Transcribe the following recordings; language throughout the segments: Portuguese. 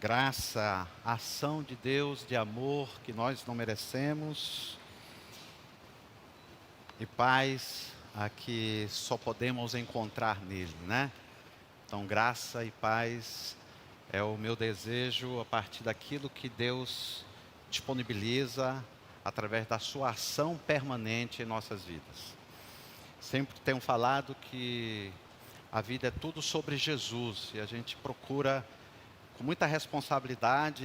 Graça, ação de Deus, de amor que nós não merecemos, e paz a que só podemos encontrar nele, né? Então, graça e paz é o meu desejo a partir daquilo que Deus disponibiliza através da sua ação permanente em nossas vidas. Sempre tenho falado que a vida é tudo sobre Jesus e a gente procura com muita responsabilidade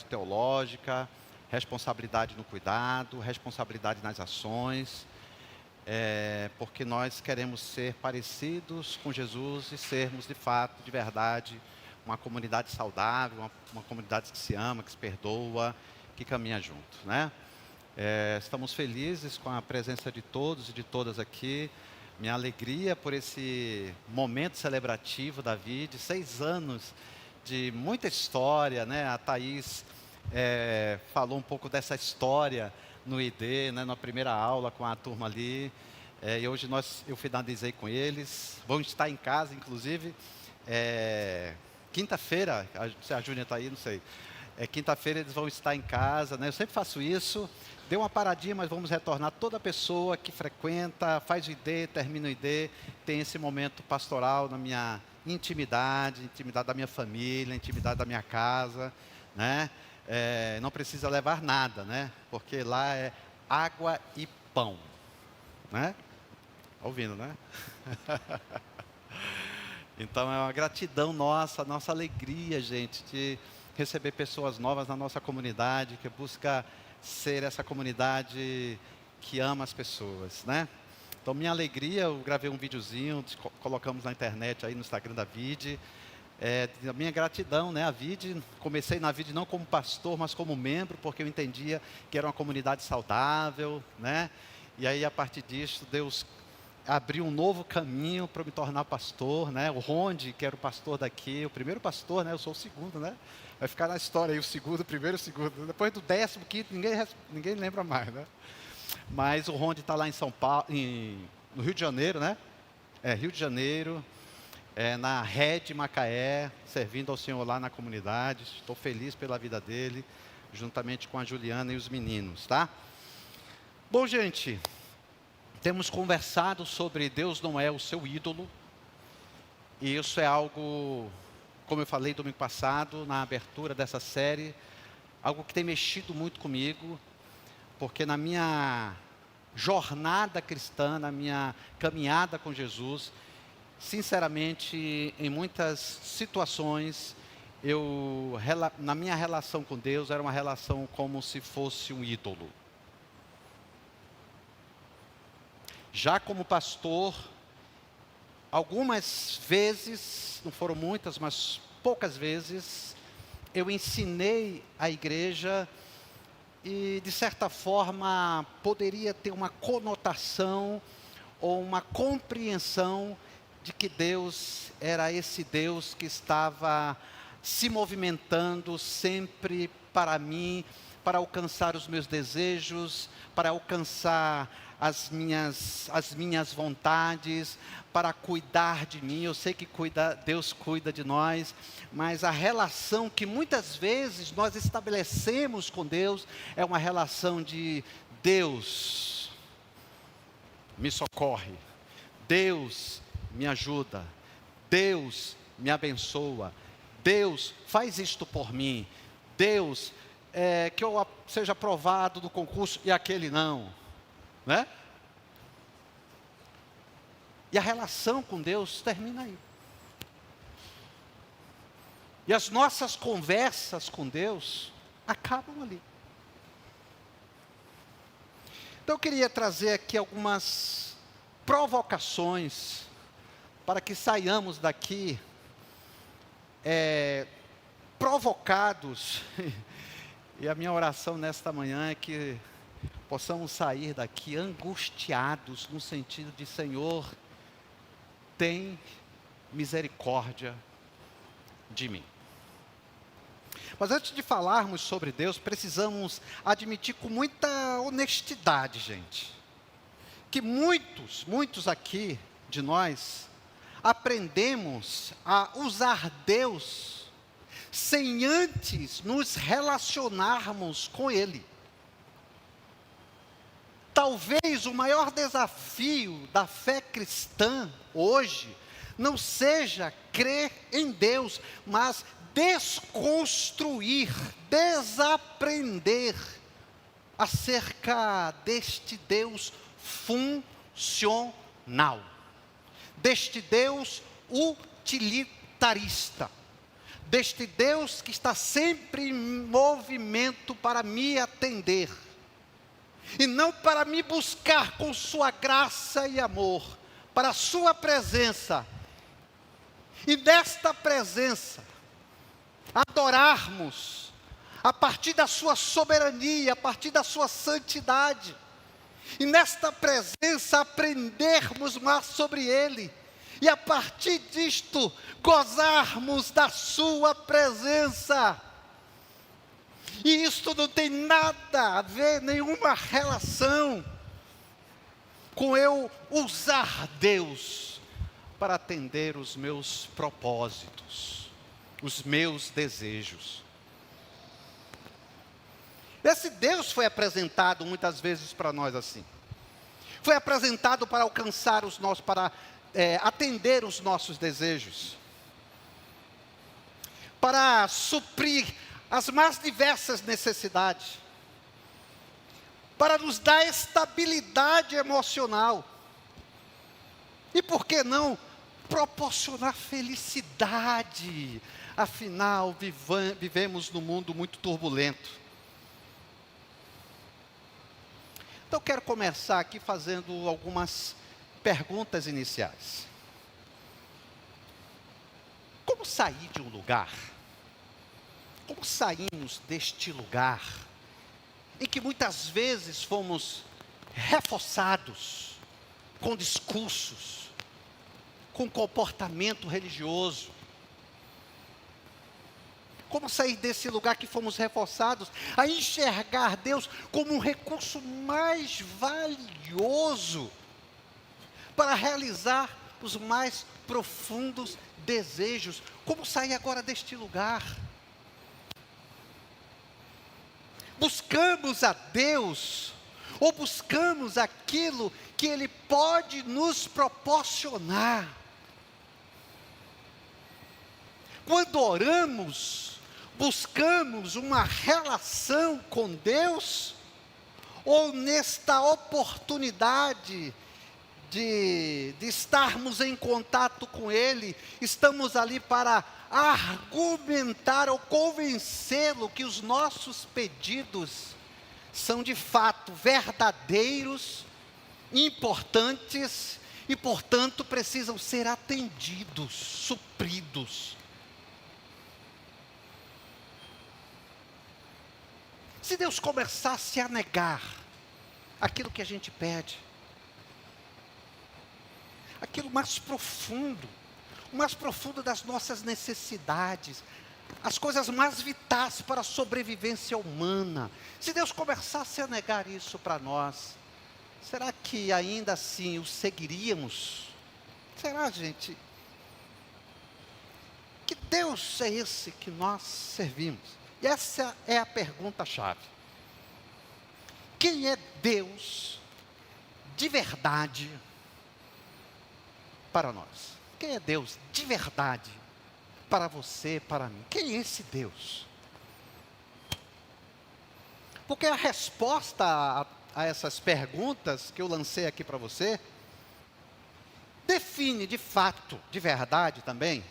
teológica, responsabilidade no cuidado, responsabilidade nas ações, porque nós queremos ser parecidos com Jesus e sermos de fato, de verdade, uma comunidade saudável, uma comunidade que se ama, que se perdoa, que caminha junto, né? Estamos felizes com a presença de todos e de todas aqui. Minha alegria por esse momento celebrativo da vida, 6 anos de muita história, né? A Thaís falou um pouco dessa história no ID, né? Na primeira aula com a turma ali. E hoje eu finalizei com eles. Vão estar em casa, inclusive. Quinta-feira, se a Júnia está aí, não sei. Quinta-feira eles vão estar em casa, né? Eu sempre faço isso. Deu uma paradinha, mas vamos retornar. Toda pessoa que frequenta, faz o ID, termina o ID, tem esse momento pastoral na minha intimidade da minha família, intimidade da minha casa, né? Não precisa levar nada, né? Porque lá é água e pão, né? Tá ouvindo, né? Então é uma gratidão nossa alegria, gente, de receber pessoas novas na nossa comunidade, que busca ser essa comunidade que ama as pessoas, né? Então, minha alegria, eu gravei um videozinho, colocamos na internet, aí no Instagram da Vide. A minha gratidão, né? A Vide, comecei na Vide não como pastor, mas como membro, porque eu entendia que era uma comunidade saudável, né? E aí, a partir disso, Deus abriu um novo caminho para eu me tornar pastor, né? O Ronde, que era o pastor daqui, o primeiro pastor, né? Eu sou o segundo, né? Vai ficar na história aí o segundo, o primeiro, o segundo. Depois do 15º, ninguém lembra mais, né? Mas o Ronde está lá em São Paulo, no Rio de Janeiro, né? Rio de Janeiro, na Rede Macaé, servindo ao Senhor lá na comunidade. Estou feliz pela vida dele, juntamente com a Juliana e os meninos, tá? Bom, gente, temos conversado sobre Deus não é o seu ídolo. E isso é algo, como eu falei domingo passado, na abertura dessa série, algo que tem mexido muito comigo, porque na minha jornada cristã, na minha caminhada com Jesus, sinceramente, em muitas situações, na minha relação com Deus, era uma relação como se fosse um ídolo. Já como pastor, algumas vezes, não foram muitas, mas poucas vezes, eu ensinei a igreja e, de certa forma, poderia ter uma conotação ou uma compreensão de que Deus era esse Deus que estava se movimentando sempre para mim, para alcançar os meus desejos, para alcançar as minhas vontades, para cuidar de mim. Eu sei que Deus cuida de nós, mas a relação que muitas vezes nós estabelecemos com Deus é uma relação de Deus me socorre, Deus me ajuda, Deus me abençoa, Deus faz isto por mim, Deus que eu seja aprovado no concurso e aquele não, né? E a relação com Deus termina aí. E as nossas conversas com Deus acabam ali. Então eu queria trazer aqui algumas provocações para que saiamos daqui provocados. E a minha oração nesta manhã é que possamos sair daqui angustiados, no sentido de: Senhor, tem misericórdia de mim. Mas antes de falarmos sobre Deus, precisamos admitir com muita honestidade, gente, que muitos aqui de nós aprendemos a usar Deus sem antes nos relacionarmos com Ele. Talvez o maior desafio da fé cristã hoje não seja crer em Deus, mas desconstruir, desaprender acerca deste Deus funcional, deste Deus utilitarista, deste Deus que está sempre em movimento para me atender, e não para me buscar com sua graça e amor, para a sua presença, e desta presença, adorarmos, a partir da sua soberania, a partir da sua santidade, e nesta presença aprendermos mais sobre Ele, e a partir disto, gozarmos da sua presença. E isto não tem nada a ver, nenhuma relação com eu usar Deus para atender os meus propósitos, os meus desejos. Esse Deus foi apresentado muitas vezes para nós assim. Foi apresentado para alcançar os nossos, para atender os nossos desejos, para suprir as mais diversas necessidades, para nos dar estabilidade emocional, e por que não proporcionar felicidade? Afinal, vivemos num mundo muito turbulento. Então, eu quero começar aqui fazendo algumas perguntas iniciais. Como sair de um lugar? Como saímos deste lugar em que muitas vezes fomos reforçados com discursos, com comportamento religioso? Como sair desse lugar que fomos reforçados a enxergar Deus como um recurso mais valioso para realizar os mais profundos desejos? Como sair agora deste lugar? Buscamos a Deus, ou buscamos aquilo que Ele pode nos proporcionar? Quando oramos, buscamos uma relação com Deus, ou nesta oportunidade de estarmos em contato com Ele, estamos ali para argumentar ou convencê-lo que os nossos pedidos são de fato verdadeiros, importantes e, portanto, precisam ser atendidos, supridos. Se Deus começasse a negar aquilo que a gente pede, aquilo mais profundo, o mais profundo das nossas necessidades, as coisas mais vitais para a sobrevivência humana, se Deus começasse a negar isso para nós, será que ainda assim o seguiríamos? Será, gente? Que Deus é esse que nós servimos? E essa é a pergunta-chave. Quem é Deus de verdade para nós? Quem é Deus de verdade para você, para mim? Quem é esse Deus? Porque a resposta a essas perguntas que eu lancei aqui para você, define de fato, de verdade também,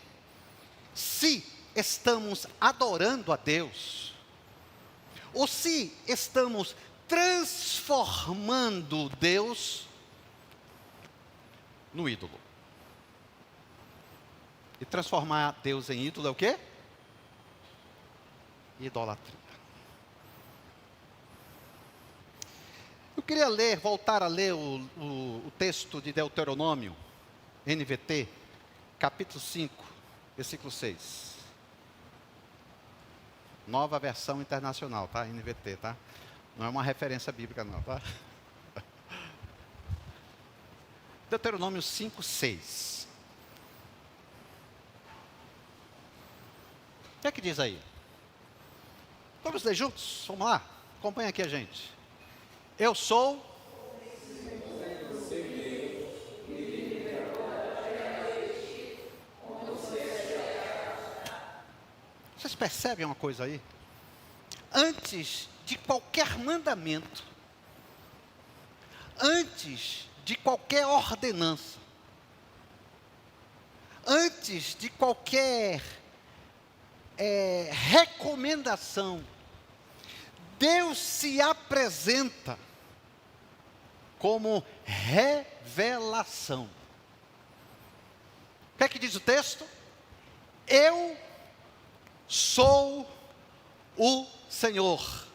se estamos adorando a Deus, ou se estamos transformando Deus no ídolo. E transformar Deus em ídolo é o quê? Idolatria. Eu queria voltar a ler o texto de Deuteronômio, NVT, capítulo 5, versículo 6. Nova versão internacional, tá? NVT, tá? Não é uma referência bíblica não, tá? Deuteronômio 5, 6. O que é que diz aí? Vamos ler juntos? Vamos lá? Acompanha aqui a gente. Eu sou. Vocês percebem uma coisa aí? Antes de qualquer mandamento, antes de qualquer ordenança, antes de qualquer recomendação, Deus se apresenta como revelação. O que é que diz o texto? Eu sou o Senhor.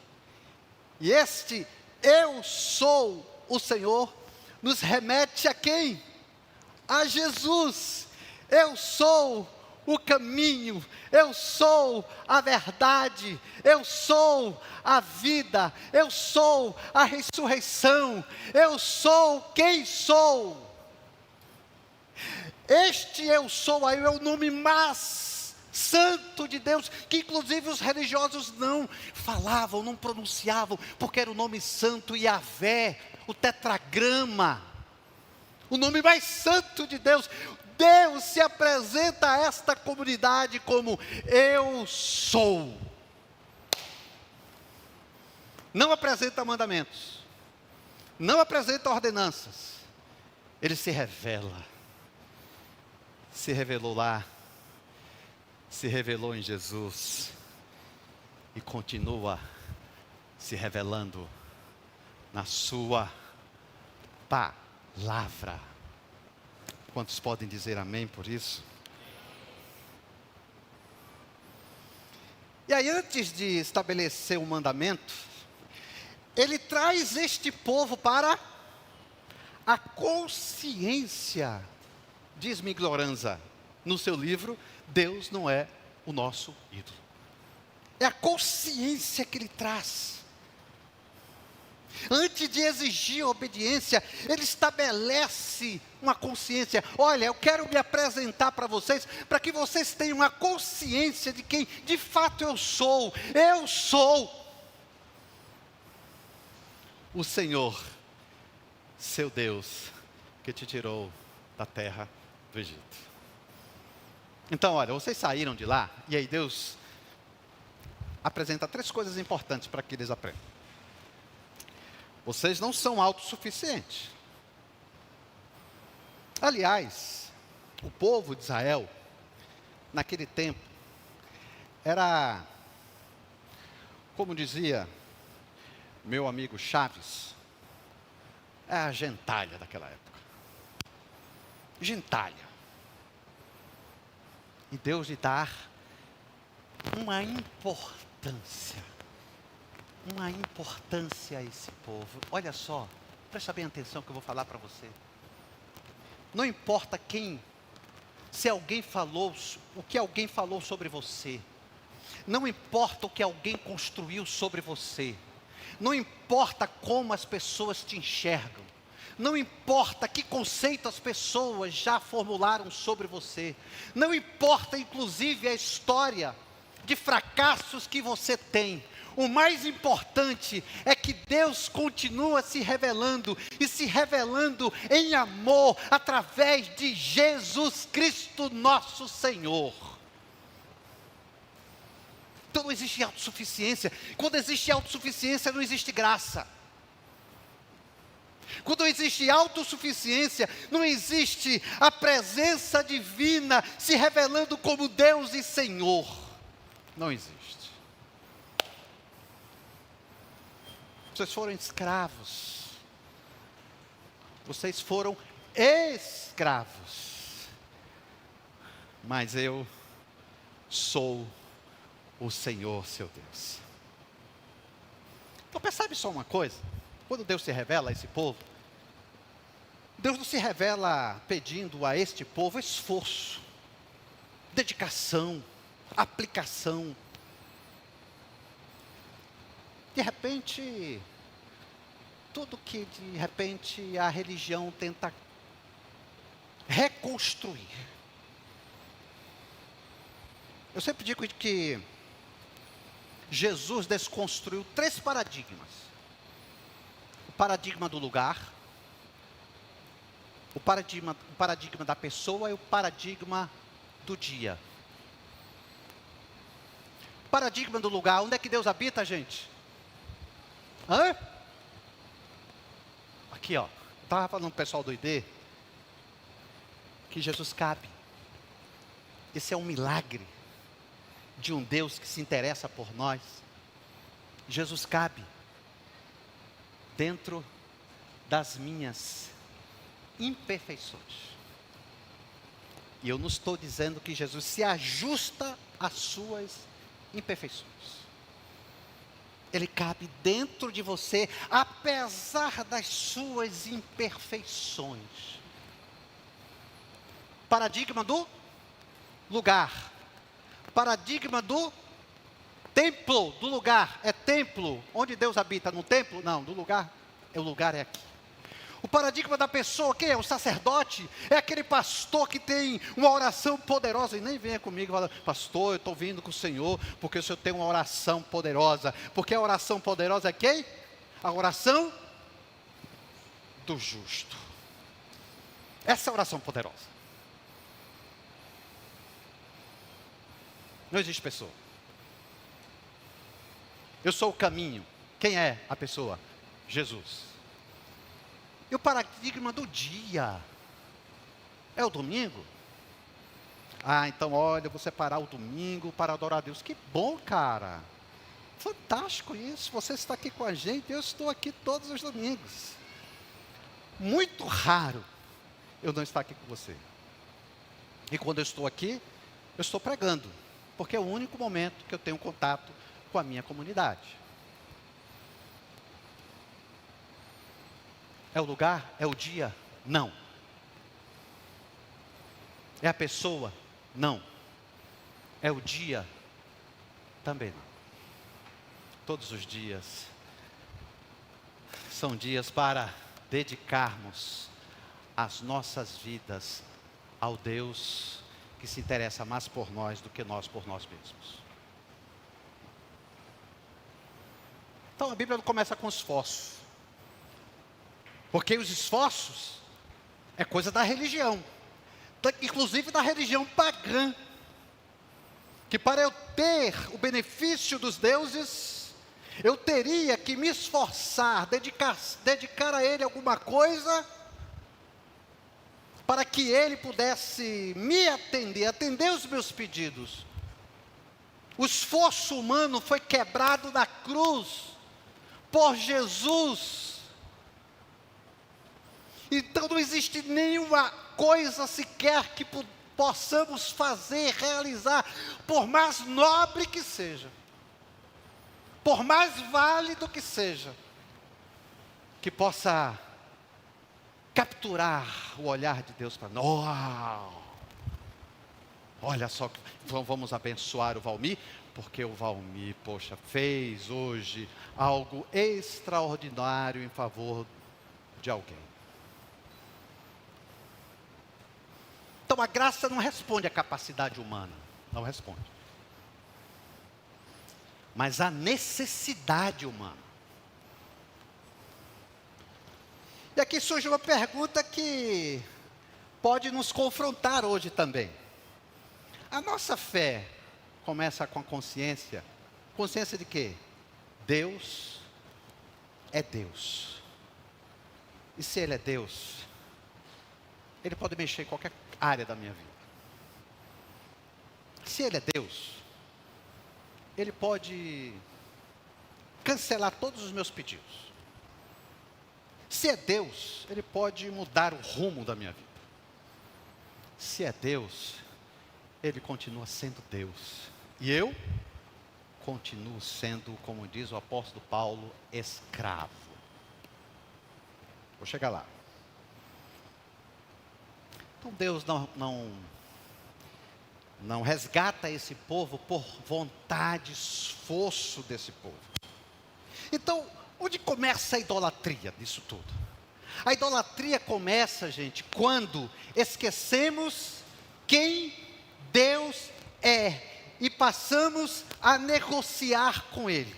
E este eu sou o Senhor nos remete a quem? A Jesus. Eu sou o caminho, eu sou a verdade, eu sou a vida, eu sou a ressurreição, eu sou quem sou. Este eu sou aí é o nome mais santo de Deus, que inclusive os religiosos não falavam, não pronunciavam, porque era o nome santo Yahvé, o tetragrama, o nome mais santo de Deus. Deus se apresenta a esta comunidade como eu sou. Não apresenta mandamentos, não apresenta ordenanças, ele se revela. Se revelou lá, se revelou em Jesus e continua se revelando na sua palavra. Quantos podem dizer amém por isso? E aí, antes de estabelecer um mandamento, ele traz este povo para a consciência. Diz Migloranza, no seu livro, Deus não é o nosso ídolo. É a consciência que ele traz. Antes de exigir obediência, ele estabelece uma consciência. Olha, eu quero me apresentar para vocês, para que vocês tenham uma consciência de quem de fato eu sou. Eu sou o Senhor, seu Deus, que te tirou da terra do Egito. Então, olha, vocês saíram de lá, e aí Deus apresenta 3 coisas importantes para que eles aprendam. Vocês não são autossuficientes. Aliás, o povo de Israel, naquele tempo, era, como dizia meu amigo Chaves, é a gentalha daquela época. Gentalha. E Deus lhe dá uma importância a esse povo. Olha só, presta bem atenção que eu vou falar para você. Não importa se alguém falou, o que alguém falou sobre você. Não importa o que alguém construiu sobre você. Não importa como as pessoas te enxergam. Não importa que conceito as pessoas já formularam sobre você. Não importa, inclusive, a história de fracassos que você tem. O mais importante é que Deus continua se revelando, e se revelando em amor, através de Jesus Cristo nosso Senhor. Então não existe autossuficiência. Quando existe autossuficiência, não existe graça. Quando existe autossuficiência, não existe a presença divina se revelando como Deus e Senhor. Não existe. Vocês foram escravos. Vocês foram escravos. Mas eu sou o Senhor, seu Deus. Então percebe só uma coisa. Quando Deus se revela a esse povo, Deus não se revela pedindo a este povo esforço, dedicação, aplicação. De repente, tudo que de repente a religião tenta reconstruir. Eu sempre digo que Jesus desconstruiu 3 paradigmas: o paradigma do lugar, o paradigma da pessoa e o paradigma do dia. O paradigma do lugar, onde é que Deus habita, gente? Hã? Aqui, ó. Estava falando com o pessoal do ID que Jesus cabe. Esse é um milagre de um Deus que se interessa por nós. Jesus cabe dentro das minhas imperfeições. E eu não estou dizendo que Jesus se ajusta às suas imperfeições. Ele cabe dentro de você, apesar das suas imperfeições. Paradigma do lugar. Paradigma do templo, do lugar. É templo. Onde Deus habita? No templo? Não, do lugar. O lugar é aqui. O paradigma da pessoa, quem é? O sacerdote? É aquele pastor que tem uma oração poderosa. E nem venha comigo e fala: pastor, eu estou vindo com o Senhor, porque o Senhor tem uma oração poderosa. Porque a oração poderosa é quem? A oração do justo. Essa é a oração poderosa. Não existe pessoa. Eu sou o caminho. Quem é a pessoa? Jesus. E o paradigma do dia é o domingo? Ah, então olha, eu vou separar o domingo para adorar a Deus. Que bom, cara. Fantástico isso. Você está aqui com a gente, eu estou aqui todos os domingos. Muito raro eu não estar aqui com você. E quando eu estou aqui, eu estou pregando. Porque é o único momento que eu tenho contato com a minha comunidade. É o lugar? É o dia? Não. É a pessoa? Não. É o dia? Também não. Todos os dias são dias para dedicarmos as nossas vidas ao Deus que se interessa mais por nós do que nós por nós mesmos. Então a Bíblia começa com esforço. Porque os esforços é coisa da religião, inclusive da religião pagã, que para eu ter o benefício dos deuses, eu teria que me esforçar, dedicar a ele alguma coisa, para que ele pudesse me atender os meus pedidos. O esforço humano foi quebrado na cruz, por Jesus. Então não existe nenhuma coisa sequer que possamos fazer, realizar, por mais nobre que seja, por mais válido que seja, que possa capturar o olhar de Deus para nós. Uau! Olha só, vamos abençoar o Valmir, porque o Valmir, poxa, fez hoje algo extraordinário em favor de alguém. Então a graça não responde à capacidade humana, não responde. Mas à necessidade humana. E aqui surge uma pergunta que pode nos confrontar hoje também. A nossa fé começa com a consciência. Consciência de quê? Deus é Deus. E se Ele é Deus, Ele pode mexer em qualquer área da minha vida. Se Ele é Deus, Ele pode cancelar todos os meus pedidos. Se é Deus, Ele pode mudar o rumo da minha vida. Se é Deus, Ele continua sendo Deus. E eu continuo sendo, como diz o apóstolo Paulo, escravo. Vou chegar lá. Então Deus não resgata esse povo por vontade, esforço desse povo. Então, onde começa a idolatria disso tudo? A idolatria começa, gente, quando esquecemos quem Deus é e passamos a negociar com Ele.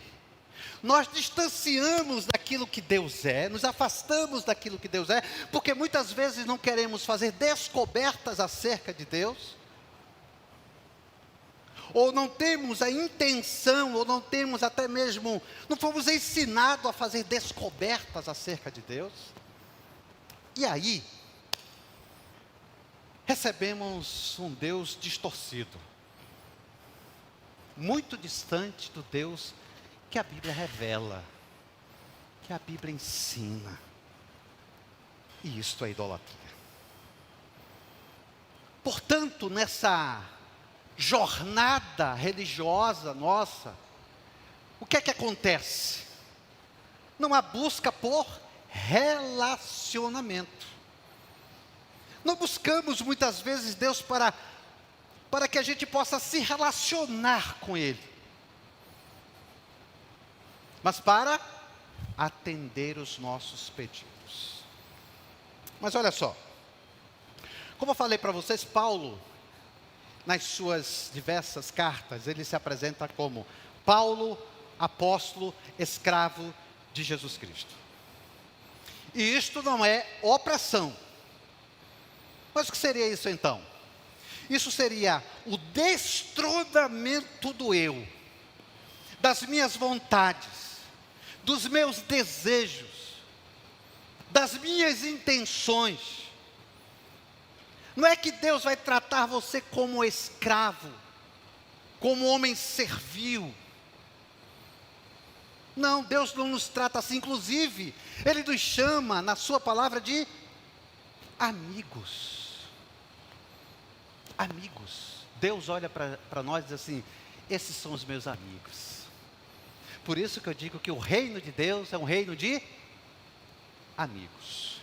Nós distanciamos daquilo que Deus é, nos afastamos daquilo que Deus é, porque muitas vezes não queremos fazer descobertas acerca de Deus, ou não temos a intenção, ou não temos até mesmo, não fomos ensinados a fazer descobertas acerca de Deus. E aí, recebemos um Deus distorcido, muito distante do Deus que a Bíblia revela, que a Bíblia ensina. E isto é idolatria. Portanto, nessa jornada religiosa nossa, o que é que acontece? Não há busca por relacionamento. Não buscamos muitas vezes Deus para que a gente possa se relacionar com Ele, mas para atender os nossos pedidos. Mas olha só, como eu falei para vocês, Paulo, nas suas diversas cartas, ele se apresenta como Paulo, apóstolo, escravo de Jesus Cristo. E isto não é opressão. Mas o que seria isso então? Isso seria o destronamento do eu, das minhas vontades, dos meus desejos, das minhas intenções. Não é que Deus vai tratar você como escravo, como homem servil. Não, Deus não nos trata assim. Inclusive, Ele nos chama, na sua palavra, de amigos. Amigos. Deus olha para nós e diz assim: esses são os meus amigos. Por isso que eu digo que o reino de Deus é um reino de amigos.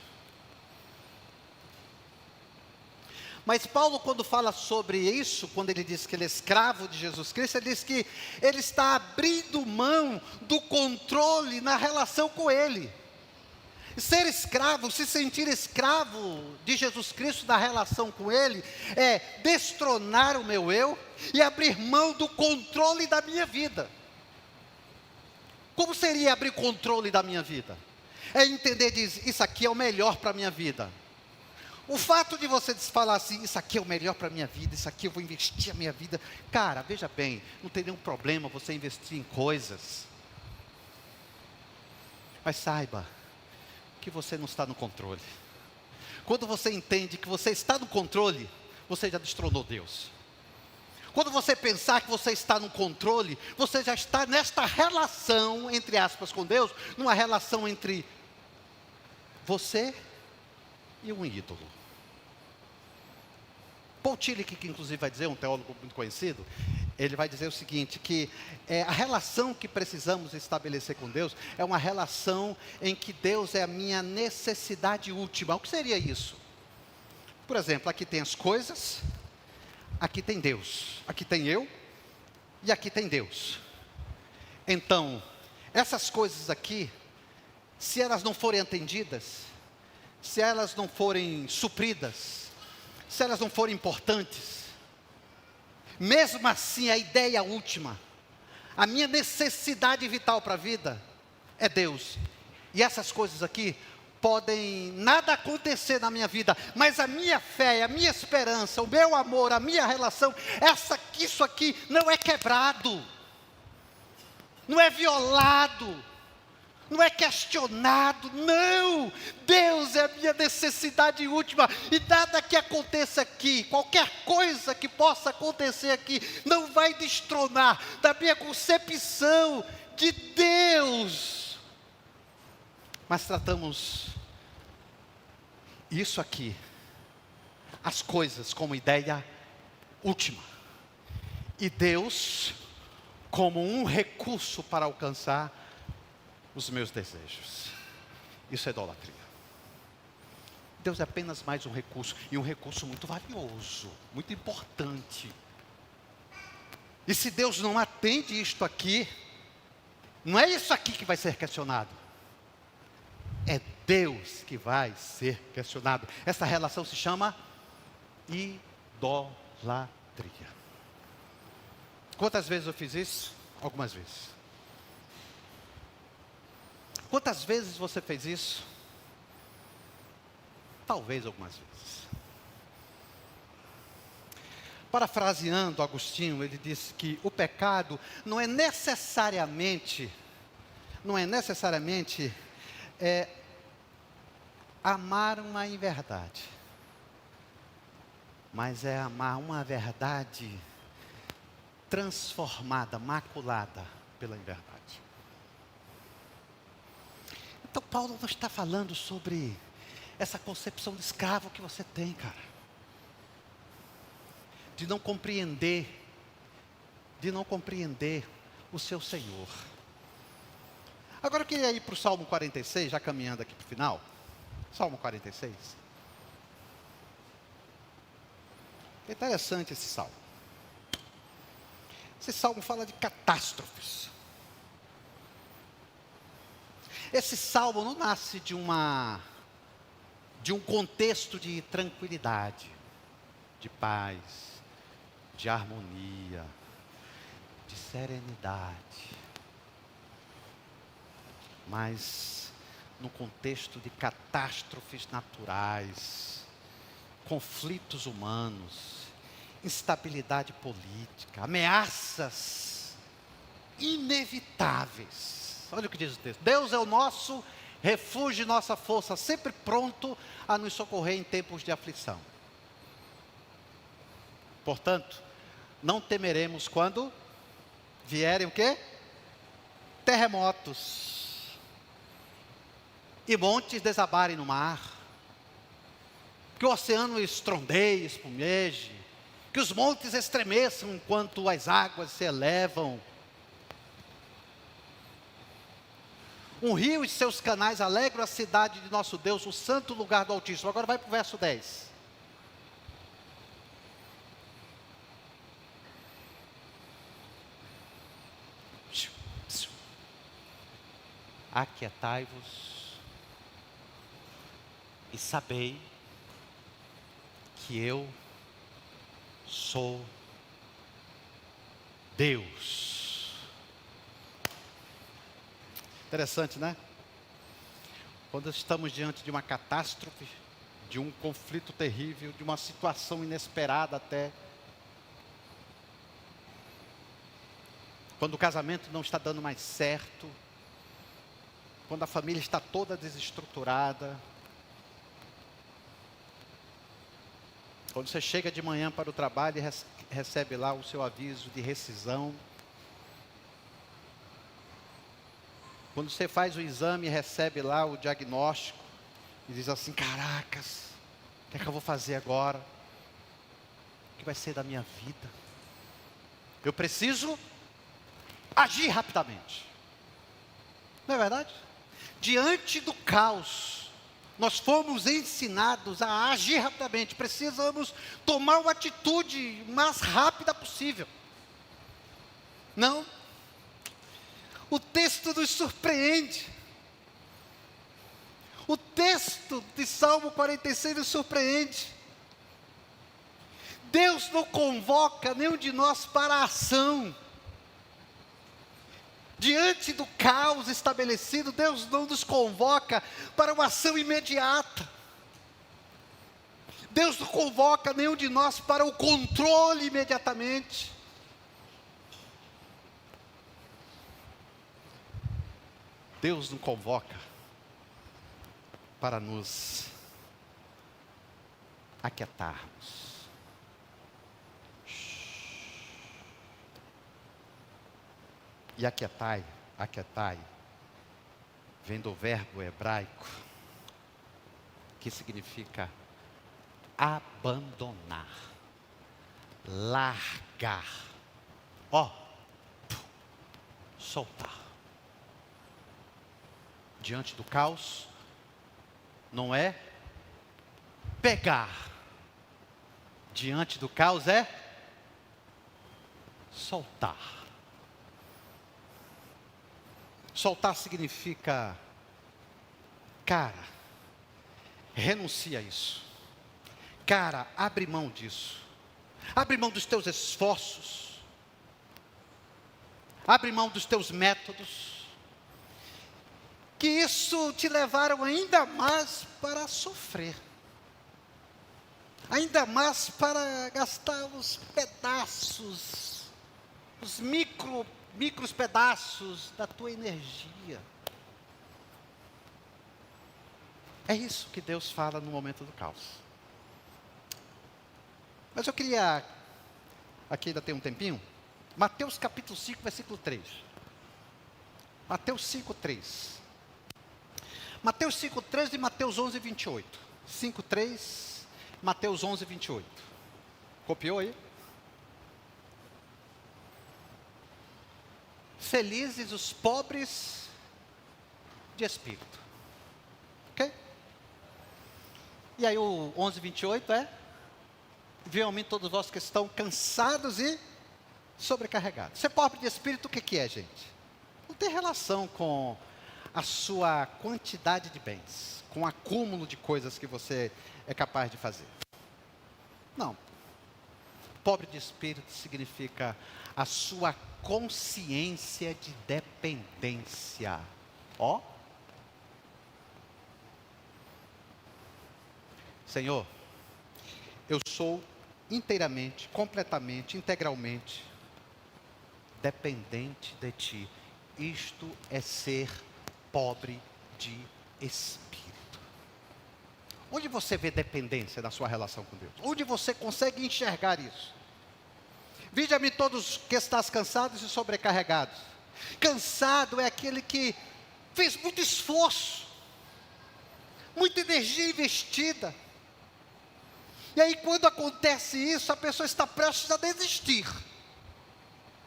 Mas Paulo, quando fala sobre isso, quando ele diz que ele é escravo de Jesus Cristo, ele diz que ele está abrindo mão do controle na relação com Ele. Ser escravo, se sentir escravo de Jesus Cristo na relação com Ele, é destronar o meu eu e abrir mão do controle da minha vida. Como seria abrir controle da minha vida? É entender, diz, isso aqui é o melhor para a minha vida. O fato de você falar assim, isso aqui é o melhor para a minha vida, isso aqui eu vou investir a minha vida. Cara, veja bem, não tem nenhum problema você investir em coisas. Mas saiba que você não está no controle. Quando você entende que você está no controle, você já destronou Deus. Quando você pensar que você está no controle, você já está nesta relação, entre aspas, com Deus, numa relação entre você e um ídolo. Paul Tillich, que inclusive vai dizer, um teólogo muito conhecido, ele vai dizer o seguinte, que a relação que precisamos estabelecer com Deus é uma relação em que Deus é a minha necessidade última. O que seria isso? Por exemplo, aqui tem as coisas, aqui tem Deus, aqui tem eu e aqui tem Deus. Então, essas coisas aqui, se elas não forem atendidas, se elas não forem supridas, se elas não forem importantes, mesmo assim a ideia última, a minha necessidade vital para a vida é Deus. E essas coisas aqui podem nada acontecer na minha vida, mas a minha fé, a minha esperança, o meu amor, a minha relação, isso aqui não é quebrado, não é violado, não é questionado, não. Deus é a minha necessidade última, e nada que aconteça aqui, qualquer coisa que possa acontecer aqui, não vai destronar da minha concepção de Deus. Mas tratamos isso aqui, as coisas, como ideia última, e Deus como um recurso para alcançar os meus desejos. Isso é idolatria. Deus é apenas mais um recurso, e um recurso muito valioso, muito importante. E se Deus não atende isto aqui, não é isso aqui que vai ser questionado, é Deus que vai ser questionado. Essa relação se chama idolatria. Quantas vezes eu fiz isso? Algumas vezes. Quantas vezes você fez isso? Talvez algumas vezes. Parafraseando Agostinho, ele disse que o pecado não é necessariamente amar uma inverdade, mas é amar uma verdade transformada, maculada pela inverdade. Então Paulo não está falando sobre essa concepção de escravo que você tem, cara. De não compreender o seu Senhor. Agora eu queria ir para o Salmo 46, já caminhando aqui para o final. Salmo 46. É interessante esse salmo. Esse salmo fala de catástrofes. Esse salmo não nasce de um contexto de tranquilidade, de paz, de harmonia, de serenidade, mas no contexto de catástrofes naturais, conflitos humanos, instabilidade política, ameaças inevitáveis. Olha o que diz o texto: Deus é o nosso refúgio e nossa força, sempre pronto a nos socorrer em tempos de aflição. Portanto, não temeremos quando vierem o quê? Terremotos, e montes desabarem no mar, que o oceano estrondeie, espumeje, que os montes estremeçam enquanto as águas se elevam. Um rio e seus canais alegram a cidade de nosso Deus, o santo lugar do Altíssimo. Agora vai para o verso 10. Aquietai-vos e sabei que eu sou Deus. Interessante, né? Quando estamos diante de uma catástrofe, de um conflito terrível, de uma situação inesperada até, quando o casamento não está dando mais certo, quando a família está toda desestruturada, quando você chega de manhã para o trabalho e recebe lá o seu aviso de rescisão, quando você faz o exame e recebe lá o diagnóstico e diz assim: caracas, o que é que eu vou fazer agora? O que vai ser da minha vida? Eu preciso agir rapidamente. Não é verdade? Diante do caos, nós fomos ensinados a agir rapidamente. Precisamos tomar uma atitude o mais rápida possível. Não. O texto nos surpreende. O texto de Salmo 46 nos surpreende. Deus não convoca nenhum de nós para a ação. Diante do caos estabelecido, Deus não nos convoca para uma ação imediata. Deus não convoca nenhum de nós para o controle imediatamente. Deus nos convoca para nos aquietarmos. E aquietai, vem do verbo hebraico, que significa abandonar, largar, soltar. Diante do caos, não é pegar. Diante do caos é soltar. Soltar significa, cara, renuncia a isso. Cara, abre mão disso. Abre mão dos teus esforços. abre mão dos teus métodos, que isso te levaram ainda mais para sofrer, ainda mais para gastar os pedaços, os micros pedaços da tua energia. É isso que Deus fala no momento do caos. Mas eu queria, aqui ainda tem um tempinho, Mateus capítulo 5, versículo 3. Mateus 5, 3. Mateus 5, 3 e Mateus 11, 28. 5, 3, Mateus 11, 28. Copiou aí? Felizes os pobres de espírito. Ok? E aí o 11, 28 é: venham a mim todos vós que estão cansados e sobrecarregados. Ser pobre de espírito, o que é, gente? Não tem relação com a sua quantidade de bens, com o acúmulo de coisas que você é capaz de fazer. Não. Pobre de espírito significa a sua consciência de dependência. Ó. Senhor, eu sou inteiramente, completamente, integralmente dependente de Ti. Isto é ser pobre de espírito. Onde você vê dependência na sua relação com Deus? Onde você consegue enxergar isso? Vinde a mim todos que estás cansados e sobrecarregados. Cansado é aquele que fez muito esforço, muita energia investida. E aí quando acontece isso, a pessoa está prestes a desistir.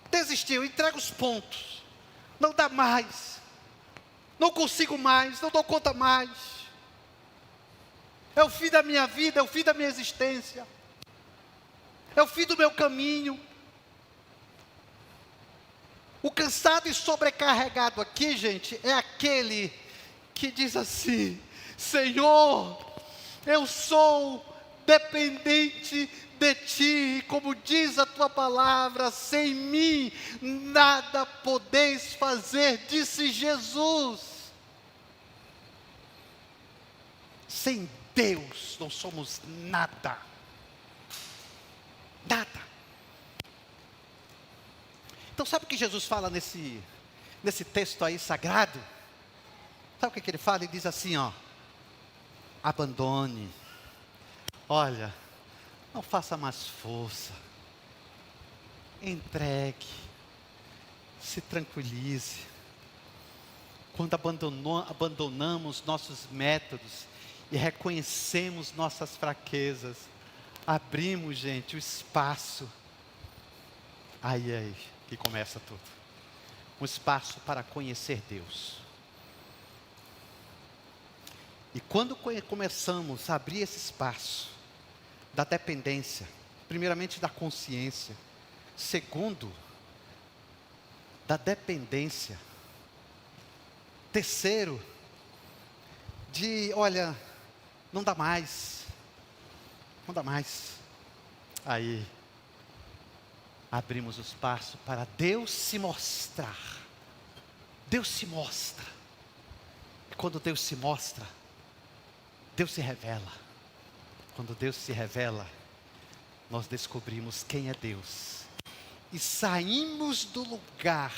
Desistiu, entrega os pontos. Não dá mais. Não consigo mais, não dou conta mais. É o fim da minha vida, é o fim da minha existência. É o fim do meu caminho. O cansado e sobrecarregado aqui, gente, é aquele que diz assim: Senhor, eu sou dependente de Ti, como diz a Tua palavra, sem mim nada podeis fazer, disse Jesus. Sem Deus não somos nada. Nada. Então sabe o que Jesus fala nesse texto aí sagrado? Sabe o que ele fala? Ele diz assim, ó: abandone. Olha, não faça mais força. Entregue. Se tranquilize. Quando abandonamos nossos métodos e reconhecemos nossas fraquezas, abrimos, gente, o espaço. Aí que começa tudo. Um espaço para conhecer Deus. E quando começamos a abrir esse espaço da dependência, primeiramente da consciência, segundo, da dependência, terceiro, de, olha, não dá mais, não dá mais. Aí, abrimos o espaço para Deus se mostrar. Deus se mostra. E quando Deus se mostra, Deus se revela. Quando Deus se revela, nós descobrimos quem é Deus. E saímos do lugar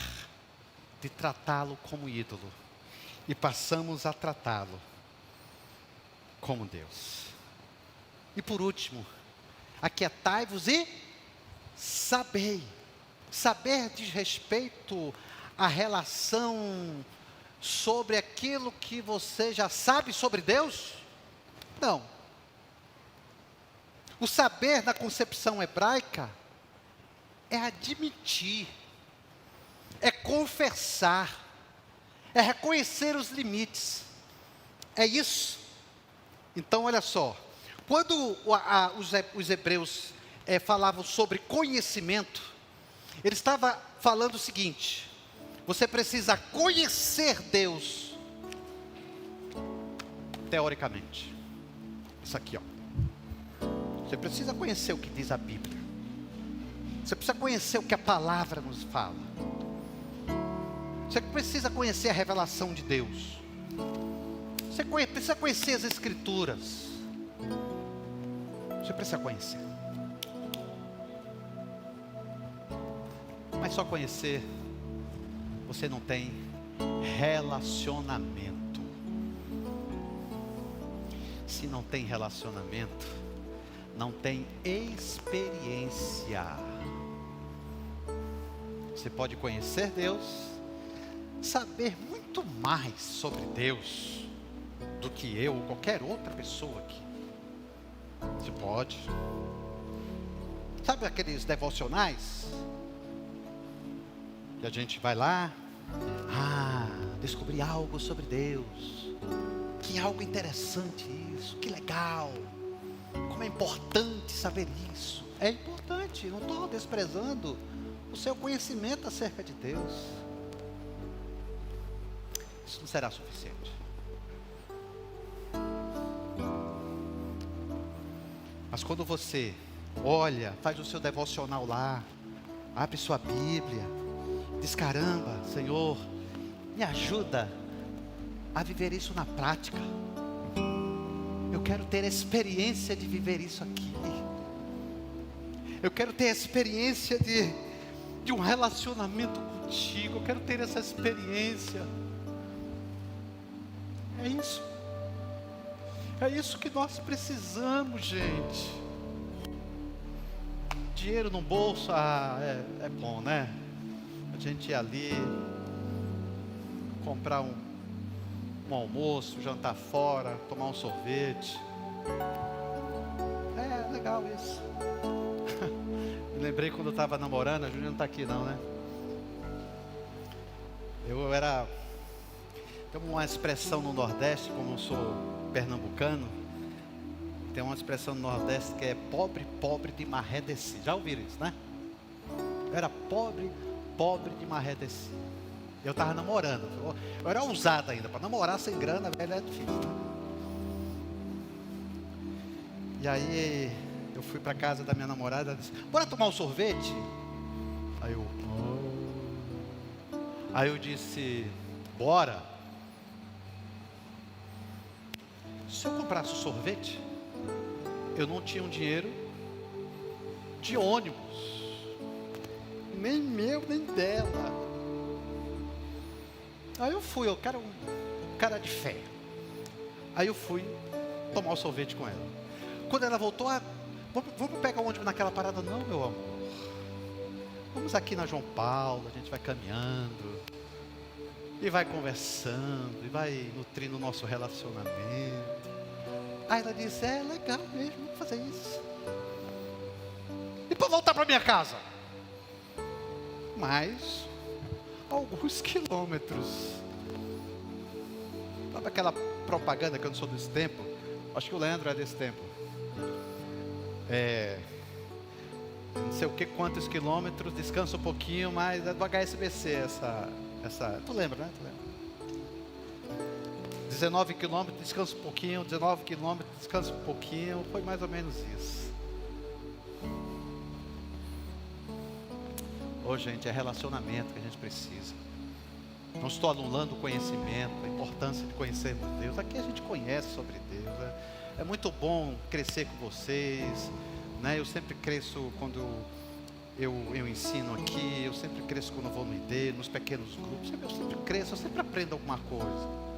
de tratá-lo como ídolo. E passamos a tratá-lo como Deus. E por último, aquietai-vos e sabei. Saber diz respeito à relação sobre aquilo que você já sabe sobre Deus? Não. O saber na concepção hebraica é admitir, é confessar, é reconhecer os limites. É isso. Então olha só, quando os hebreus falavam sobre conhecimento, ele estava falando o seguinte: você precisa conhecer Deus teoricamente. Isso aqui, ó. Você precisa conhecer o que diz a Bíblia. Você precisa conhecer o que a palavra nos fala. Você precisa conhecer a revelação de Deus. Você precisa conhecer as Escrituras. Você precisa conhecer. Mas só conhecer, você não tem relacionamento. Se não tem relacionamento, não tem experiência. Você pode conhecer Deus, saber muito mais sobre Deus do que eu ou qualquer outra pessoa aqui. Você pode. Sabe aqueles devocionais? E a gente vai lá, descobri algo sobre Deus. Que algo interessante isso, que legal. Como é importante saber isso. É importante, não estou desprezando o seu conhecimento acerca de Deus. Isso não será suficiente. Mas quando você olha, faz o seu devocional lá, abre sua Bíblia, diz: caramba, Senhor, me ajuda a viver isso na prática. Eu quero ter a experiência de viver isso aqui. Eu quero ter a experiência de um relacionamento contigo. Eu quero ter essa experiência. É isso. É isso que nós precisamos, gente. Dinheiro no bolso, é bom, né? A gente ir ali, comprar um almoço, jantar fora, tomar um sorvete. É legal isso. Me lembrei quando eu estava namorando, a Júlia não está aqui não, né? Tem uma expressão no Nordeste, como eu sou pernambucano, tem uma expressão no Nordeste que é pobre, pobre de maré descido. Já ouviram isso, né? Eu era pobre, pobre de maré descido. Eu estava namorando. Eu era ousado ainda. Para namorar sem grana, velho, é difícil, né? E aí eu fui para casa da minha namorada e disse: bora tomar um sorvete? Aí eu disse: bora. Se eu comprasse o sorvete, eu não tinha um dinheiro de ônibus, nem meu, nem dela. Aí eu fui, eu quero um cara de fé. Aí eu fui tomar o sorvete com ela. Quando ela voltou, vamos pegar o ônibus naquela parada? Não, meu amor, vamos aqui na João Paulo, a gente vai caminhando, e vai conversando, e vai nutrindo o nosso relacionamento. Aí ela disse: é legal mesmo, vamos fazer isso. E para voltar para minha casa? Mais alguns quilômetros. Sabe aquela propaganda, que eu não sou desse tempo? Acho que o Leandro é desse tempo. Não sei o que, quantos quilômetros, descansa um pouquinho, mas é do HSBC essa. Tu lembra, né? 19 quilômetros, descansa um pouquinho, 19 quilômetros, descansa um pouquinho. Foi mais ou menos isso. Gente, é relacionamento que a gente precisa. Não estou anulando o conhecimento, a importância de conhecermos Deus. Aqui a gente conhece sobre Deus. É muito bom crescer com vocês, né? Eu sempre cresço quando eu ensino aqui. Eu sempre cresço quando eu vou no ID, nos pequenos grupos. Eu sempre cresço, eu sempre aprendo alguma coisa.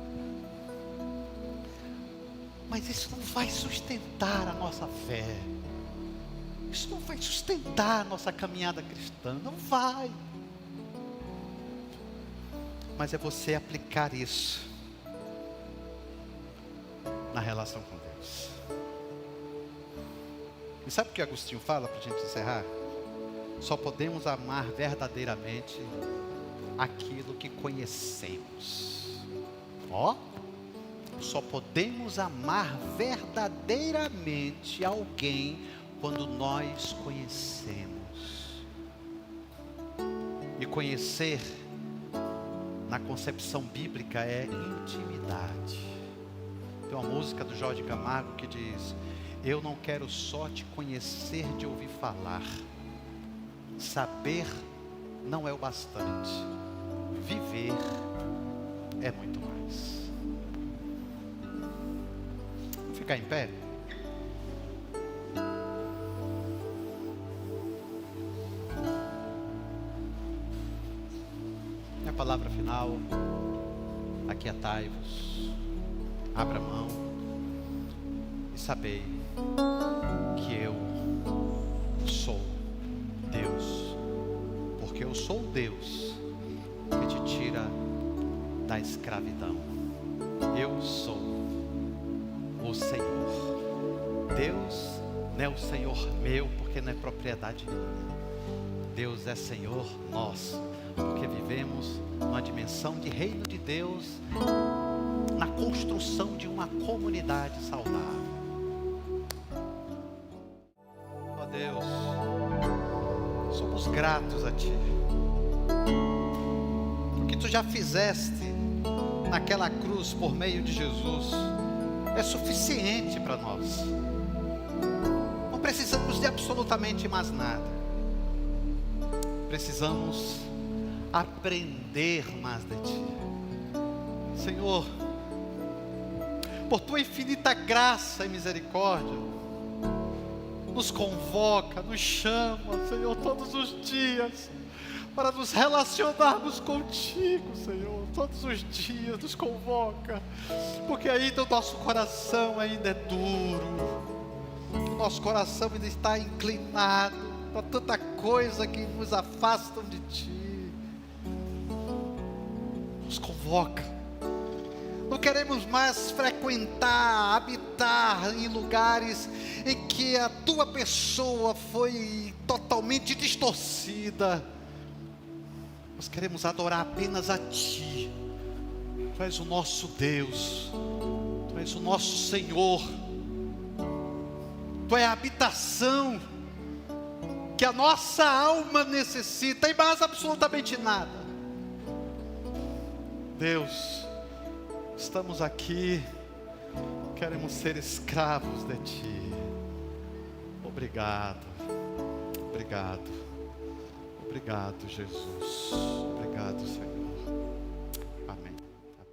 Mas isso não vai sustentar a nossa fé. Isso não vai sustentar a nossa caminhada cristã. Não vai. Mas é você aplicar isso na relação com Deus. E sabe o que Agostinho fala para a gente encerrar? Só podemos amar verdadeiramente aquilo que conhecemos. Só podemos amar verdadeiramente alguém quando nós conhecemos. E conhecer, na concepção bíblica, é intimidade. Tem uma música do Jorge Camargo que diz: eu não quero só te conhecer de ouvir falar. Saber não é o bastante. viver é muito mais. Vamos ficar em pé? Minha palavra final: aquietai-vos, abra a mão e sabei que eu sou Deus, porque eu sou o Deus que te tira da escravidão. Eu sou o Senhor. Deus não é o Senhor meu, porque não é propriedade minha. Deus é Senhor nosso, porque vivemos numa dimensão de reino de Deus, na construção de uma comunidade saudável. Ó Deus, somos gratos a Ti. O que Tu já fizeste naquela cruz por meio de Jesus é suficiente para nós. Não precisamos de absolutamente mais nada. Precisamos aprender mais de Ti. Senhor, por Tua infinita graça e misericórdia, nos convoca, nos chama, Senhor, todos os dias, para nos relacionarmos contigo, Senhor. Todos os dias nos convoca, porque ainda o nosso coração ainda é duro, o nosso coração ainda está inclinado para tanta coisa que nos afastam de Ti. Nos convoca. Não queremos mais frequentar, habitar em lugares em que a Tua pessoa foi totalmente distorcida. Nós queremos adorar apenas a Ti. Tu és o nosso Deus, Tu és o nosso Senhor, Tu és a habitação que a nossa alma necessita, e mais absolutamente nada. Deus, estamos aqui, queremos ser escravos de Ti. Obrigado, obrigado, obrigado, Jesus. Obrigado, Senhor.